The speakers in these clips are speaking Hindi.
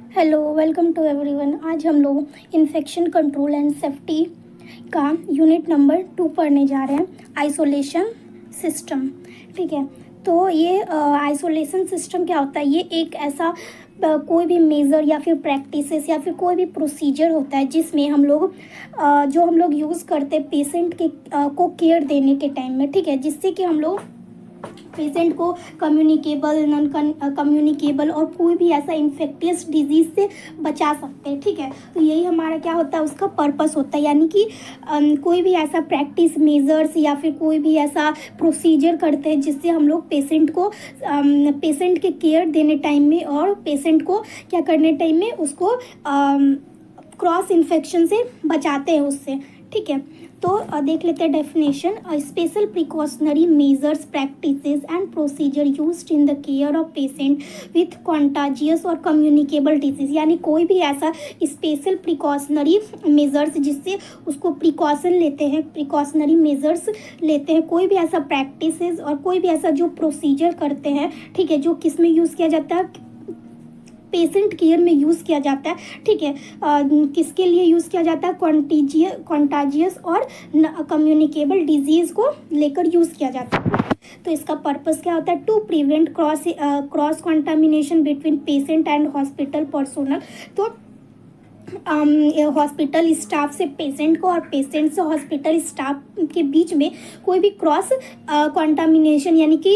Hello, welcome to everyone. आज हम लोग इन्फेक्शन कंट्रोल एंड सेफ्टी का यूनिट नंबर 2 पढ़ने जा रहे हैं, आइसोलेशन सिस्टम। ठीक है, तो ये आइसोलेशन सिस्टम क्या होता है? ये एक ऐसा कोई भी मेज़र या फिर प्रैक्टिसेस या फिर कोई भी प्रोसीजर होता है जिसमें हम लोग जो हम लोग यूज़ करते हैं पेशेंट के को केयर देने के टाइम में। ठीक है, जिससे कि हम लोग पेशेंट को कम्युनिकेबल, नॉन कम्युनिकेबल और कोई भी ऐसा इन्फेक्टियस डिजीज़ से बचा सकते हैं। ठीक है, तो यही हमारा क्या होता है, उसका पर्पस होता है। यानी कि कोई भी ऐसा प्रैक्टिस मेजर्स या फिर कोई भी ऐसा प्रोसीजर करते हैं जिससे हम लोग पेशेंट के केयर देने टाइम में और पेशेंट को क्या करने टाइम में उसको क्रॉस इन्फेक्शन से बचाते हैं उससे। ठीक है, तो देख लेते हैं definition. Special precautionary measures, practices and procedure used in the care of patient with contagious और कम्युनिकेबल डिजीज। यानी कोई भी ऐसा स्पेशल प्रिकॉशनरी मेजर्स जिससे उसको प्रिकॉशन लेते हैं, प्रिकॉशनरी मेजर्स लेते हैं, कोई भी ऐसा प्रैक्टिसेस और कोई भी ऐसा जो प्रोसीजर करते हैं। ठीक है, जो किस में यूज़ किया जाता है? पेशेंट केयर में यूज़ किया जाता है। ठीक है, किसके लिए यूज़ किया जाता है? कॉन्टाजियस और कम्युनिकेबल डिजीज़ को लेकर यूज़ किया जाता है। तो इसका पर्पस क्या होता है? To prevent cross contamination between patient and hospital personal. तो हॉस्पिटल स्टाफ से पेशेंट को और पेशेंट से हॉस्पिटल स्टाफ के बीच में कोई भी क्रॉस कंटामिनेशन यानी कि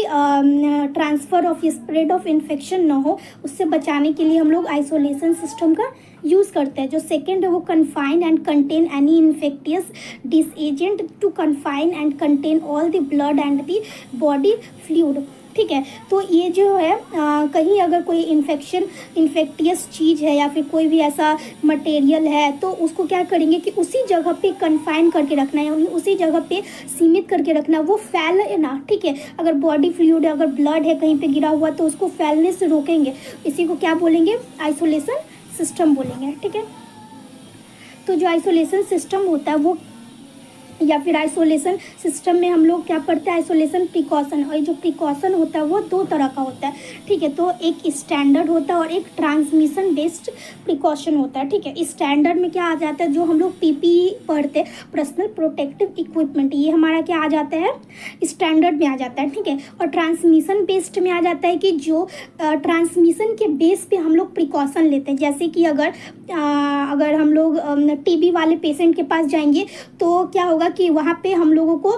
transfer of spread of infection ना हो, उससे बचाने के लिए हम लोग आइसोलेशन सिस्टम का यूज़ करते हैं। जो सेकेंड है वो confine and contain any infectious dis agent to confine and contain all the blood and the body fluid. ठीक है, तो ये जो है कहीं अगर कोई इन्फेक्टियस चीज़ है या फिर कोई भी ऐसा मटेरियल है तो उसको क्या करेंगे कि उसी जगह पे कन्फाइन करके रखना है, यानी उसी जगह पे सीमित करके रखना, वो फैले ना। ठीक है, अगर बॉडी फ्लूइड है, अगर ब्लड है कहीं पे गिरा हुआ तो उसको फैलने से रोकेंगे। इसी को क्या बोलेंगे? आइसोलेशन सिस्टम बोलेंगे। ठीक है, तो जो आइसोलेशन सिस्टम होता है वो या फिर आइसोलेशन सिस्टम में हम लोग क्या पढ़ते हैं? Isolation precaution. और ये जो प्रिकॉशन होता है वो दो तरह का होता है। ठीक है, तो एक स्टैंडर्ड होता है और एक ट्रांसमिशन बेस्ड प्रिकॉशन होता है। ठीक है, स्टैंडर्ड में क्या आ जाता है? जो हम लोग पीपीई पढ़ते हैं, पर्सनल प्रोटेक्टिव इक्विपमेंट, ये हमारा क्या आ जाता है? स्टैंडर्ड में आ जाता है। ठीक है, और ट्रांसमिशन बेस्ड में आ जाता है कि जो ट्रांसमिशन के बेस पे हम लोग प्रिकॉशन लेते हैं। जैसे कि अगर हम लोग टीबी वाले पेशेंट के पास जाएंगे तो क्या होगा कि वहाँ पे हम लोगों को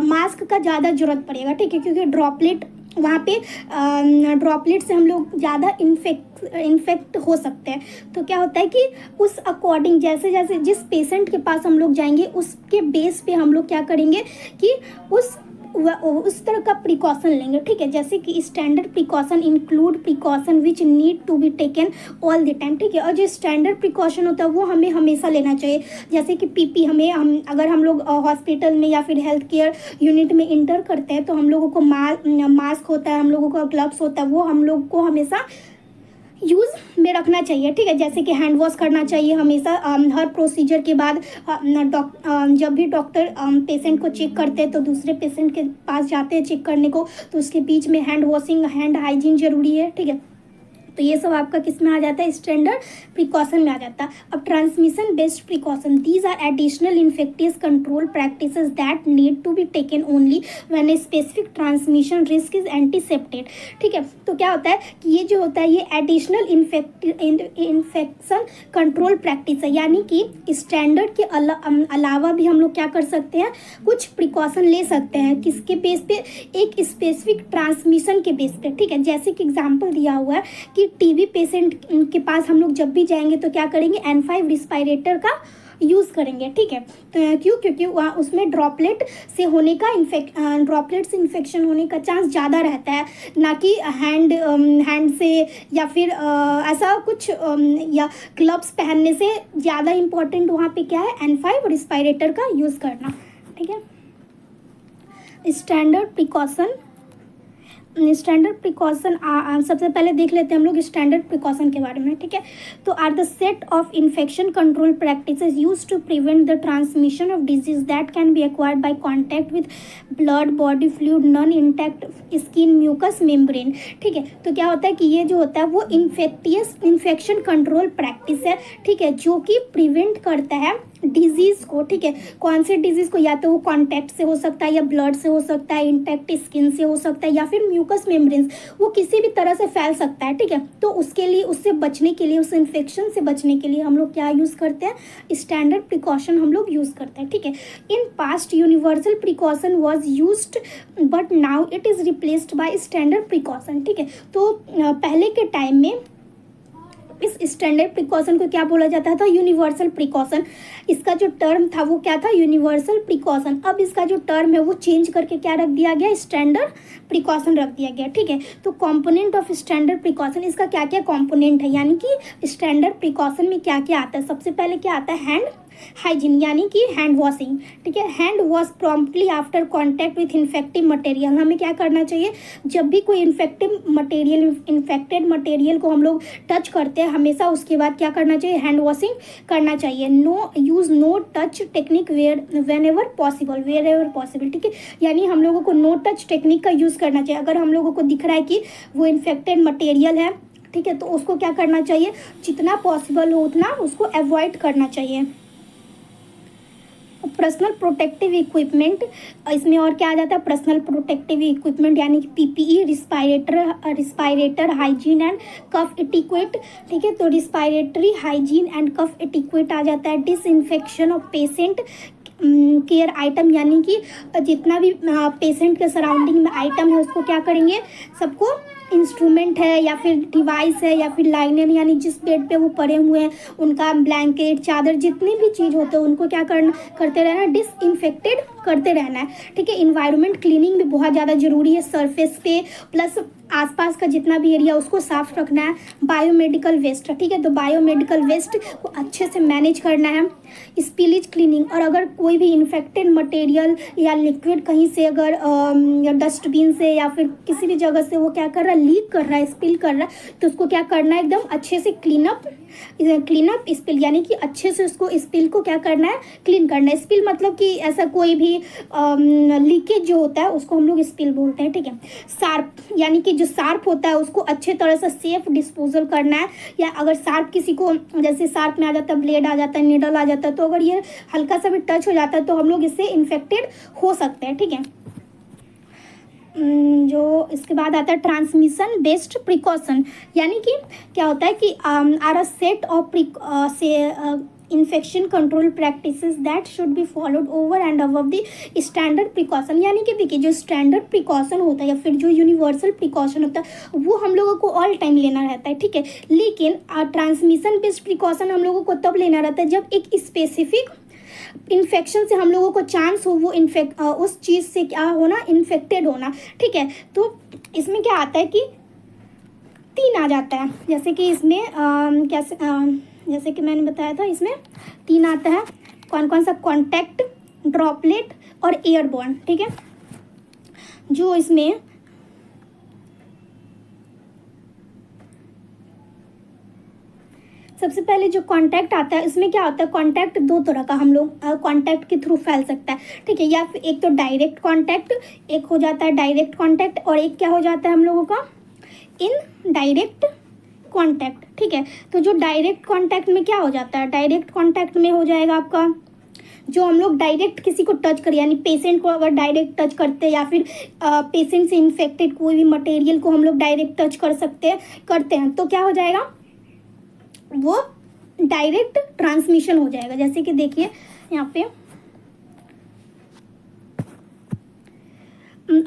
मास्क का ज़्यादा ज़रूरत पड़ेगा। ठीक है, क्योंकि वहाँ पे ड्रॉपलेट से हम लोग ज़्यादा इन्फेक्ट हो सकते हैं। तो क्या होता है कि उस अकॉर्डिंग जैसे जैसे जिस पेशेंट के पास हम लोग जाएंगे उसके बेस पे हम लोग क्या करेंगे कि उस तरह का प्रिकॉशन लेंगे। ठीक है, जैसे कि standard precaution include precaution which need to be taken all the time. ठीक है, और जो स्टैंडर्ड प्रिकॉशन होता है वो हमें हमेशा लेना चाहिए। जैसे कि पीपी अगर हम लोग हॉस्पिटल में या फिर हेल्थ केयर यूनिट में इंटर करते हैं तो हम लोगों को मास्क होता है, हम लोगों को ग्लव्स होता है, वो हम लोग को हमेशा यूज़ में रखना चाहिए। ठीक है, जैसे कि हैंड वॉश करना चाहिए हमेशा हर प्रोसीजर के बाद। जब भी डॉक्टर पेशेंट को चेक करते हैं तो दूसरे पेशेंट के पास जाते हैं चेक करने को, तो उसके बीच में हैंड वॉशिंग, हैंड हाइजीन जरूरी है। ठीक है, तो ये सब आपका किस में आ जाता है? स्टैंडर्ड प्रिकॉशन में आ जाता है। अब transmission based precaution, these are additional infectious control practices that need to be taken only when a specific transmission risk is anticipated. ठीक है, तो क्या होता है कि ये जो होता है ये एडिशनल इन्फेक्शन कंट्रोल प्रैक्टिस है। यानी कि स्टैंडर्ड के अलावा भी हम लोग क्या कर सकते हैं? कुछ प्रिकॉशन ले सकते हैं। किसके बेस पे? एक स्पेसिफिक ट्रांसमिशन के बेस पे। ठीक है, जैसे कि एग्जाम्पल दिया हुआ है कि टीबी पेशेंट के पास हम लोग जब भी जाएंगे तो क्या करेंगे? N5 रिस्पायरेटर का यूज़ करेंगे। ठीक है, तो क्यों? क्योंकि वहाँ उसमें ड्रॉपलेट से इन्फेक्शन होने का चांस ज़्यादा रहता है, ना कि हैंड से या फिर ऐसा कुछ या ग्लव्स पहनने से। ज़्यादा इम्पोर्टेंट वहाँ पे क्या है? N5 रिस्पायरेटर का यूज़ करना। ठीक है, स्टैंडर्ड प्रिकॉशन स्टैंडर्ड प्रिकॉशन सबसे पहले देख लेते हैं हम लोग स्टैंडर्ड प्रिकॉशन के बारे में, ठीक है। तो are the set of infection control practices use to prevent the transmission of disease that can be acquired by contact with blood, body fluid, non intact skin, mucous membrane, ठीक है। तो क्या होता है कि ये जो होता है वो इन्फेक्शन कंट्रोल प्रैक्टिस है, ठीक है, जो कि प्रिवेंट करता है डिजीज को, ठीक है। कौन से डिजीज को, या तो वो कॉन्टैक्ट से हो सकता है, या ब्लड से हो सकता है, इंटैक्ट स्किन से हो सकता है, या फिर म्यूकस मेम्ब्रेन्स, वो किसी भी तरह से फैल सकता है, ठीक है। तो उसके लिए, उससे बचने के लिए, उस इन्फेक्शन से बचने के लिए हम लोग क्या यूज़ करते हैं, स्टैंडर्ड प्रिकॉशन हम लोग यूज़ करते हैं, ठीक है। In past universal precaution was used but now it is replaced by standard precaution, ठीक है। तो पहले के टाइम में इस स्टैंडर्ड प्रिकॉशन को क्या बोला जाता था, यूनिवर्सल प्रिकॉशन। इसका जो टर्म था वो क्या था, यूनिवर्सल प्रिकॉशन। अब इसका जो टर्म है वो चेंज करके क्या रख दिया गया, स्टैंडर्ड प्रिकॉशन रख दिया गया, ठीक है। तो कंपोनेंट ऑफ स्टैंडर्ड प्रिकॉशन, इसका क्या क्या कंपोनेंट है, यानी कि स्टैंडर्ड प्रिकॉशन में क्या क्या आता है। सबसे पहले क्या आता है, हैंड हाइजीन, यानी कि हैंड वॉशिंग, ठीक है। Hand wash promptly after contact with infective material. हमें क्या करना चाहिए, जब भी कोई इन्फेक्टेड मटेरियल को हम लोग टच करते हैं, हमेशा उसके बाद क्या करना चाहिए, हैंड वॉशिंग करना चाहिए। No touch technique whenever possible, ठीक है। यानी हम लोगों को नो टच टेक्निक का यूज़ करना चाहिए। अगर हम लोगों को दिख रहा है कि वो इन्फेक्टेड मटेरियल है, ठीक है, तो उसको क्या करना चाहिए, जितना पॉसिबल हो उतना उसको अवॉइड करना चाहिए। पर्सनल प्रोटेक्टिव इक्विपमेंट, इसमें और क्या आ जाता है, पर्सनल प्रोटेक्टिव इक्विपमेंट यानी कि PPE, रिस्पायरेटर hygiene and cough etiquette, ठीक है। तो respiratory hygiene and cough etiquette आ जाता है। Disinfection of patient care item, यानी कि जितना भी पेशेंट के सराउंडिंग में आइटम है उसको क्या करेंगे, सबको इंस्ट्रूमेंट है या फिर डिवाइस है या फिर लाइनर, यानी जिस बेड पे वो पड़े हुए हैं उनका ब्लैंकेट, चादर, जितनी भी चीज़ होते हैं उनको क्या करते रहना, डिसइंफेक्टेड करते रहना है, ठीक है। इन्वायरमेंट क्लीनिंग भी बहुत ज़्यादा ज़रूरी है, सरफेस पे प्लस आसपास का जितना भी एरिया उसको साफ रखना है। बायोमेडिकल वेस्ट, ठीक है, तो बायोमेडिकल वेस्ट को अच्छे से मैनेज करना है। स्पिलेज क्लीनिंग, और अगर कोई भी इन्फेक्टेड मटेरियल या लिक्विड कहीं से अगर डस्टबिन से या फिर किसी भी जगह से वो क्या कर रहा है, लीक कर रहा है, स्पिल कर रहा है, तो उसको क्या करना है, एकदम अच्छे से क्लीनअप स्पिल, यानी कि अच्छे से उसको स्पिल को क्या करना है, क्लीन करना है। स्पिल मतलब कि ऐसा कोई भी लीकेज जो होता है उसको हम लोग स्पिल बोलते हैं, ठीक है। शार्प, यानी कि जो शार्प होता है उसको अच्छे तरह से सेफ डिस्पोजल करना है। या अगर शार्प किसी को, जैसे शार्प में आ जाता है ब्लेड, आ जाता है नीडल, आ जाता है, तो अगर ये हल्का सा भी टच हो जाता है तो हम लोग इससे इन्फेक्टेड हो सकते हैं, ठीक है। जो इसके बाद आता है ट्रांसमिशन बेस्ड प्रिकॉशन, यानी कि क्या होता है कि are a set of infection control practices that should be followed over and above the standard precaution. यानी कि देखिए, जो स्टैंडर्ड प्रिकॉशन होता है या फिर जो यूनिवर्सल प्रिकॉशन होता है वो हम लोगों को ऑल टाइम लेना रहता है, ठीक है। लेकिन ट्रांसमिशन बेस्ड प्रिकॉशन हम लोगों को तब लेना रहता है जब एक स्पेसिफिक इन्फेक्शन से हम लोगों को चांस हो वो उस चीज़ से क्या होना, इन्फेक्टेड होना, ठीक है। तो इसमें क्या आता है कि 3 आ जाता है, जैसे कि इसमें जैसे कि मैंने बताया था, इसमें 3 आता है। कौन कौन सा, कॉन्टैक्ट, ड्रॉपलेट और एयरबॉर्न, ठीक है। जो इसमें सबसे पहले जो कांटेक्ट आता है, इसमें क्या होता है, कांटेक्ट 2 तरह का हम लोग कांटेक्ट के थ्रू फैल सकता है, ठीक है। या फिर एक तो डायरेक्ट कांटेक्ट, एक हो जाता है डायरेक्ट कांटेक्ट, और एक क्या हो जाता है हम लोगों का, इनडायरेक्ट कांटेक्ट, ठीक है। तो जो डायरेक्ट कांटेक्ट में क्या हो जाता है, डायरेक्ट कांटेक्ट में हो जाएगा आपका, जो हम लोग डायरेक्ट किसी को टच करें, यानी पेशेंट को अगर डायरेक्ट टच करते हैं या फिर पेशेंट से इन्फेक्टेड कोई भी मटेरियल को हम लोग डायरेक्ट टच करते हैं तो क्या हो जाएगा, वो डायरेक्ट ट्रांसमिशन हो जाएगा। जैसे कि देखिए यहाँ पे,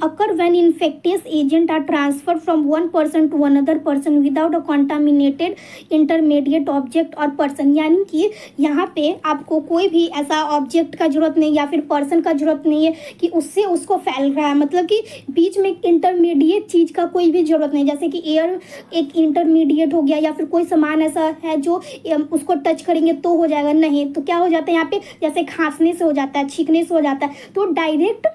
occur when infectious agent are transferred from one person to another person without a contaminated intermediate object or person। यानी कि यहाँ पे आपको कोई भी ऐसा ऑब्जेक्ट का जरूरत नहीं या फिर पर्सन का जरूरत नहीं है कि उससे उसको फैल रहा है, मतलब कि बीच में इंटरमीडिएट चीज़ का कोई भी जरूरत नहीं। जैसे कि एयर एक इंटरमीडिएट हो गया, या फिर कोई सामान ऐसा है जो उसको टच करेंगे तो हो जाएगा, नहीं तो क्या हो जाता है यहाँ पे, जैसे खांसने से हो जाता है, छींकने से हो जाता है। तो डायरेक्ट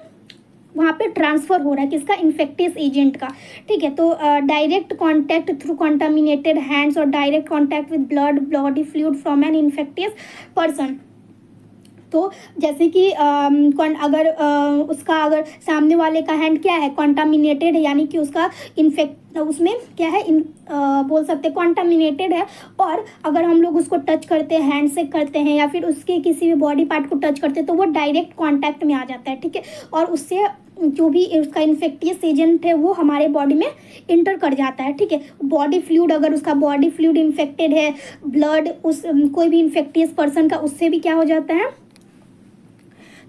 वहाँ पे ट्रांसफ़र हो रहा है किसका, इन्फेक्टियस एजेंट का, ठीक है। तो direct contact through contaminated hands और direct contact with blood body fluid from an infectious person. तो जैसे कि अगर उसका अगर सामने वाले का हैंड क्या है, कॉन्टामिनेटेड है, यानी कि उसका इन्फेक्ट उसमें क्या है, बोल सकते हैं कॉन्टामिनेटेड है, और अगर हम लोग उसको टच करते हैं, हैंड से करते हैं या फिर उसके किसी भी बॉडी पार्ट को टच करते हैं तो वो डायरेक्ट कॉन्टैक्ट में आ जाता है, ठीक है। और उससे जो भी उसका इन्फेक्टियस एजेंट है वो हमारे बॉडी में इंटर कर जाता है, ठीक है। बॉडी फ्लूइड, अगर उसका बॉडी फ्लूइड इन्फेक्टेड है, ब्लड उस कोई भी इन्फेक्टियस पर्सन का, उससे भी क्या हो जाता है,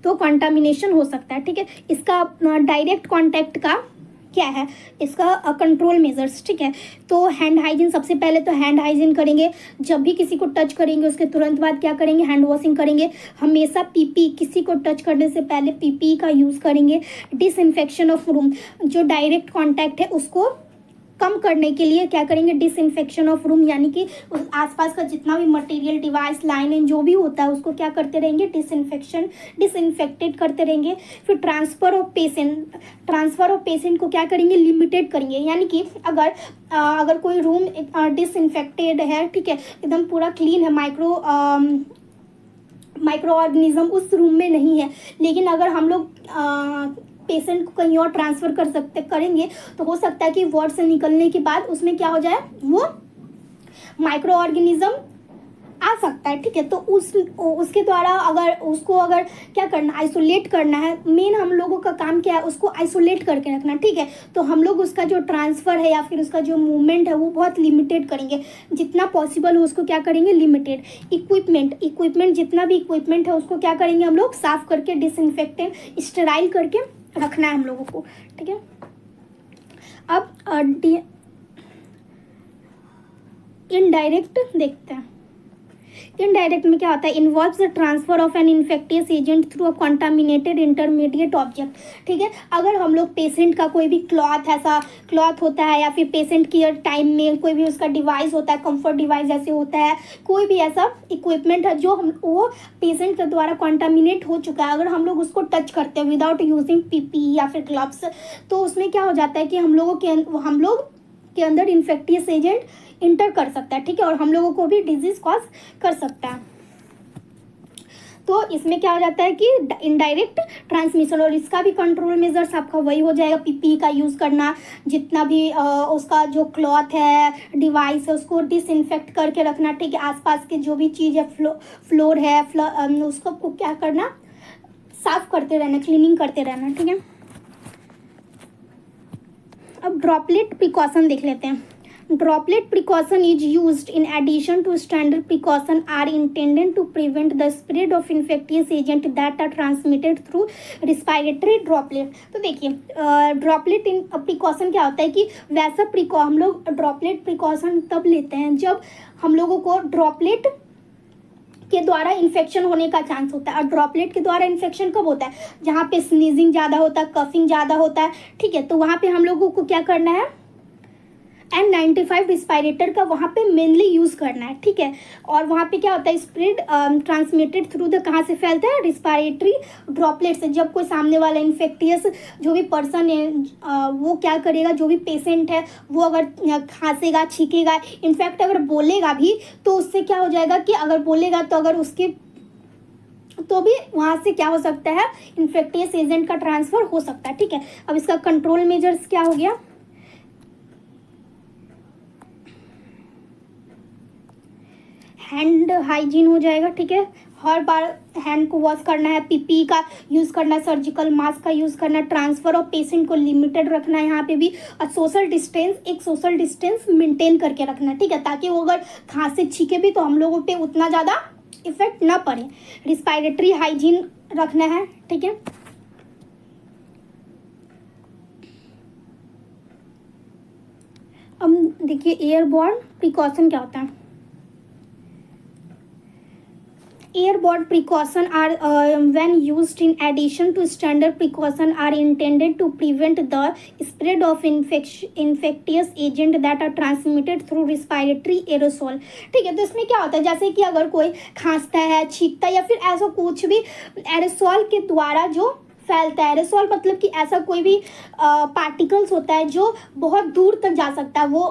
तो कंटामिनेशन हो सकता है, ठीक है। इसका डायरेक्ट कांटेक्ट का क्या है, इसका कंट्रोल मेजर्स, ठीक है। तो हैंड हाइजीन, सबसे पहले तो हैंड हाइजीन करेंगे, जब भी किसी को टच करेंगे उसके तुरंत बाद क्या करेंगे, हैंड वॉशिंग करेंगे। हमेशा पीपी, किसी को टच करने से पहले पीपी का यूज़ करेंगे। डिसइंफेक्शन ऑफ रूम, जो डायरेक्ट कॉन्टैक्ट है उसको कम करने के लिए क्या करेंगे, डिसइंफेक्शन ऑफ रूम, यानी कि उस आसपास का जितना भी मटेरियल, डिवाइस, लाइन जो भी होता है उसको क्या करते रहेंगे, डिसइंफेक्टेड करते रहेंगे। फिर ट्रांसफ़र ऑफ पेशेंट को क्या करेंगे, लिमिटेड करेंगे, यानी कि अगर कोई रूम डिसइंफेक्टेड है, ठीक है, एकदम पूरा क्लीन है, माइक्रो ऑर्गेनिज्म उस रूम में नहीं है, लेकिन अगर हम लोग पेशेंट को कहीं और ट्रांसफ़र करेंगे तो हो सकता है कि वार्ड से निकलने के बाद उसमें क्या हो जाए, वो माइक्रो ऑर्गेनिज्म आ सकता है, ठीक है। तो उसके द्वारा अगर क्या करना, आइसोलेट करना है, मेन हम लोगों का काम क्या है, उसको आइसोलेट करके रखना, ठीक है। तो हम लोग उसका जो ट्रांसफ़र है या फिर उसका जो मूवमेंट है वो बहुत लिमिटेड करेंगे, जितना पॉसिबल हो उसको क्या करेंगे, लिमिटेड। इक्विपमेंट जितना भी इक्विपमेंट है उसको क्या करेंगे, हम लोग साफ़ करके, डिसइंफेक्टेंट, स्टेराइल करके रखना है हम लोगों को, ठीक है। अब इनडायरेक्ट देखते हैं। इनडायरेक्ट में क्या होता है, involves the transfer of an infectious agent through a contaminated intermediate object, ठीक है। अगर हम लोग पेशेंट का कोई भी क्लॉथ होता है या फिर पेशेंट केयर टाइम में कोई भी उसका डिवाइस होता है, कंफर्ट डिवाइस जैसे होता है, कोई भी ऐसा इक्विपमेंट है जो वो पेशेंट के द्वारा कॉन्टामिनेट हो चुका है, अगर हम लोग उसको टच करते हैं विदाउट यूजिंग पीपी या फिर ग्लव्स, तो उसमें क्या हो जाता है कि हम लोग के अंदर इन्फेक्टियस एजेंट इंटर कर सकता है, ठीक है, और हम लोगों को भी डिजीज कॉज कर सकता है। तो इसमें क्या हो जाता है कि इनडायरेक्ट ट्रांसमिशन, और इसका भी कंट्रोल मेजर्स आपका वही हो जाएगा, पीपी का यूज़ करना, जितना भी उसका जो क्लॉथ है, डिवाइस है, उसको डिसइंफेक्ट करके रखना, ठीक है। आसपास के जो भी चीज़ है, फ्लोर है, उसको क्या करना, साफ करते रहना, क्लीनिंग करते रहना, ठीक है। अब ड्रॉपलेट प्रिकॉशन देख लेते हैं। Droplet precaution is used in addition to standard precaution are intended to prevent the spread of infectious agent that are transmitted through respiratory droplet। तो देखिए ड्रॉपलेट प्रिकॉशन क्या होता है कि वैसा हम लोग ड्रॉपलेट प्रिकॉशन तब लेते हैं जब हम लोगों को ड्रॉपलेट के द्वारा इन्फेक्शन होने का चांस होता है। और ड्रॉपलेट के द्वारा इन्फेक्शन कब होता है, जहाँ पे स्नीजिंग ज़्यादा होता है, कफिंग ज़्यादा होता है, ठीक है। तो वहाँ पे हम लोगों को क्या करना है, N95 रिस्पायरेटर का वहाँ पे मेनली यूज़ करना है, ठीक है। और वहाँ पे क्या होता है, स्प्रेड ट्रांसमिटेड थ्रू द, कहाँ से फैलता है, रिस्पायरेटरी ड्रॉपलेट से। जब कोई सामने वाला इन्फेक्टियस जो भी पर्सन है वो क्या करेगा, जो भी पेशेंट है वो अगर खांसेगा, छींकेगा, इनफैक्ट अगर बोलेगा भी तो उससे क्या हो जाएगा कि अगर बोलेगा तो अगर उसके तो भी वहाँ से क्या हो सकता है, इन्फेक्टियस एजेंट का ट्रांसफ़र हो सकता है, ठीक है। अब इसका कंट्रोल मेजर्स क्या हो गया, हैंड हाइजीन हो जाएगा, ठीक है। हर बार हैंड को वॉश करना है, पीपी का यूज़ करना, सर्जिकल मास्क का यूज़ करना, ट्रांसफ़र ऑफ पेशेंट को लिमिटेड रखना है यहाँ पे भी, और सोशल डिस्टेंस मेंटेन करके रखना है, ठीक है, ताकि वो अगर खांसे छींके भी तो हम लोगों पे उतना ज़्यादा इफेक्ट ना पड़े। रिस्पायरेटरी हाइजीन रखना है, ठीक है। अब देखिए एयरबॉर्न प्रिकॉशन क्या होता है। Airborne precaution are when used in addition to standard precaution are intended to prevent the spread of infectious agent that are transmitted through respiratory aerosol, ठीक है। तो इसमें क्या होता है, जैसे कि अगर कोई खांसता है, छींकता है या फिर ऐसा कुछ भी एरोसॉल के द्वारा जो फैलता है। एरोसॉल मतलब कि ऐसा कोई भी पार्टिकल्स होता है जो बहुत दूर तक जा सकता है, वो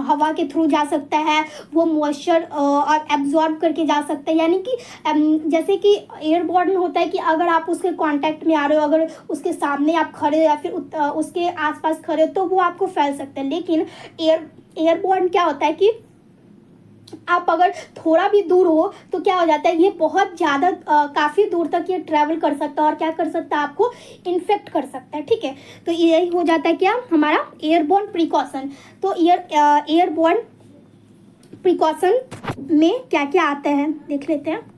हवा के थ्रू जा सकता है, वो मॉइस्चर और एब्जॉर्ब करके जा सकता है। यानी कि जैसे कि एयरबॉर्न होता है कि अगर आप उसके कांटेक्ट में आ रहे हो, अगर उसके सामने आप खड़े हो या फिर उसके आसपास खड़े हो तो वो आपको फैल सकता है। लेकिन एयरबॉर्न क्या होता है कि आप अगर थोड़ा भी दूर हो तो क्या हो जाता है, ये बहुत ज़्यादा काफ़ी दूर तक ये ट्रैवल कर सकता है और क्या कर सकता है, आपको इन्फेक्ट कर सकता है। ठीक है, तो यही हो जाता है क्या हमारा एयरबॉर्न प्रिकॉशन। तो एयरबॉर्न प्रिकॉशन में क्या क्या आता है देख लेते हैं।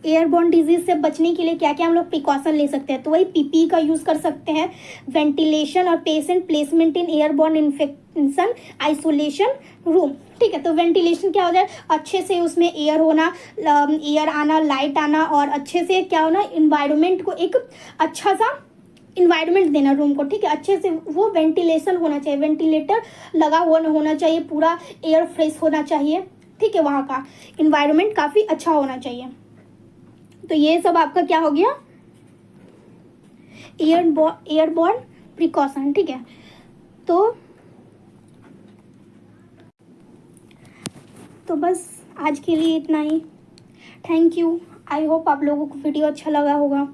एयरबॉर्न डिजीज से बचने के लिए क्या क्या हम लोग प्रिकॉशन ले सकते हैं, तो वही पीपीई का यूज़ कर सकते हैं, वेंटिलेशन और पेशेंट प्लेसमेंट इन एयरबॉर्न इन्फेक्शन आइसोलेशन रूम। ठीक है, तो वेंटिलेशन क्या हो जाए, अच्छे से उसमें एयर होना, एयर आना, लाइट आना और अच्छे से क्या होना, इन्वायरमेंट को एक अच्छा सा इन्वायरमेंट देना रूम को। ठीक है, अच्छे से वो वेंटिलेशन होना चाहिए, वेंटिलेटर लगा हुआ होना चाहिए, पूरा एयर फ्रेश होना चाहिए। ठीक है, वहाँ का इन्वायरमेंट काफ़ी अच्छा होना चाहिए। तो ये सब आपका क्या हो गया, एयरबॉर्न प्रिकॉशन। ठीक है, तो बस आज के लिए इतना ही। Thank you. आई होप आप लोगों को वीडियो अच्छा लगा होगा।